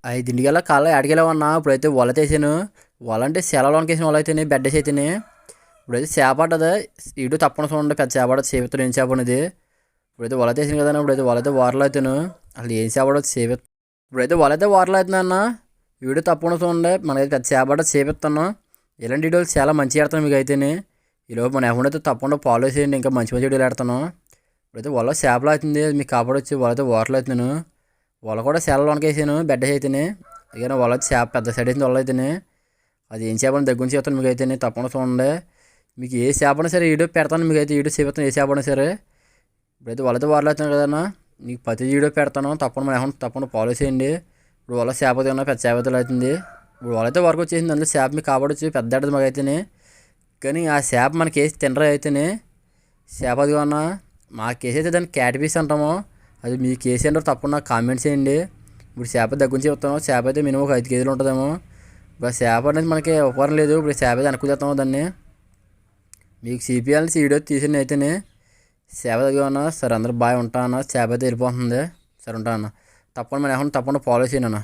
5:00కల్లా కాళ్ళ ఏడకెళ్ళామన్నా ఇప్పుడైతే వల తీసాను. వల అంటే సెలవులోనికి వేసిన వల అయితేనే బెడ్ వేసి అయితేనే ఇప్పుడైతే చేప పడ్డది. ఇటు తప్పని చూడండి పెద్ద చేప పడదు. చేపతో ఏం చేప అనేది ఇప్పుడైతే వల తీసాను కదా. ఇప్పుడైతే వల అయితే వారలు అవుతాను. అసలు ఏం చేప పడదు చేప. ఇప్పుడైతే వల అయితే వారలు అవుతుంది అన్న. వీడియో తప్పకుండా చూడండి. మనకైతే పెద్ద చేప పడ్డది చేపిస్తాను. ఇలాంటి వీడియోలు చాలా మంచిగా ఆడతాను మీకు అయితేనే. ఈలోపు మన అమౌంట్ అయితే తప్పకుండా ఫాలో చేయండి. ఇంకా మంచి మంచి వీడియోలు ఆడతాను. ఇప్పుడైతే వల చేపలు అవుతుంది. మీకు కాపాడొచ్చి వల అయితే వారలు అవుతున్నాను. వల కూడా సెలవులోనికి వేసాను బెడ్ అయితేనే. ఇక వల చేప పెద్ద సైడ్ అయితే వల అయితేనే. అది ఏం చేపని దగ్గర నుంచి చెప్తాను మీకు అయితేనే. తప్పకుండా చూడండి. మీకు ఏ చేపనా సరే వీడియో పెడతాను. మీకు అయితే వీడియో చేపిస్తాను ఏ చేపనా సరే. ఇప్పుడైతే వాళ్ళతో వారలు అవుతున్నాను కదన్నా. మీకు ప్రతి వీడియో పెడతాను. తప్పకుండా మన అమౌంట్ తప్పకుండా ఫాలో చేయండి. ఇప్పుడు వాళ్ళ చేప ఉన్నా పెద్ద చేప అవుతుంది. ఇప్పుడు వాళ్ళైతే వరకు వచ్చేసింది. అందులో చేప మీకు కాపాడొచ్చి పెద్ద ఆడదు మాకు అయితేనే. కానీ ఆ చేప మనకి వేసి తినరా అయితేనే. చేప అది అన్నా మాకు వేసి అయితే దాన్ని క్యాట్ పీస్ అంటాము. అది మీకు వేసి అంటారు తప్పకుండా కామెంట్ చేయండి. ఇప్పుడు చేప దగ్గర నుంచి చెప్తాము. చేప అయితే మినిమం ఒక 5 కేజీలు ఉంటుందేమో. ఇప్పుడు చేప అనేది మనకి ఉపకారం లేదు. ఇప్పుడు చేప అయితే అనుకుతాము దాన్ని. మీకు సిపిఎల్ వీడియో తీసిన అయితేనే చేప దగ్గర అన్న. సరే అందరూ బాగా ఉంటా అన్న. చేప అయితే వెళ్ళిపోతుంది. సరే ఉంటా అన్న. తప్పకుండా మన తప్పకుండా ఫాలో చేయండి అన్న.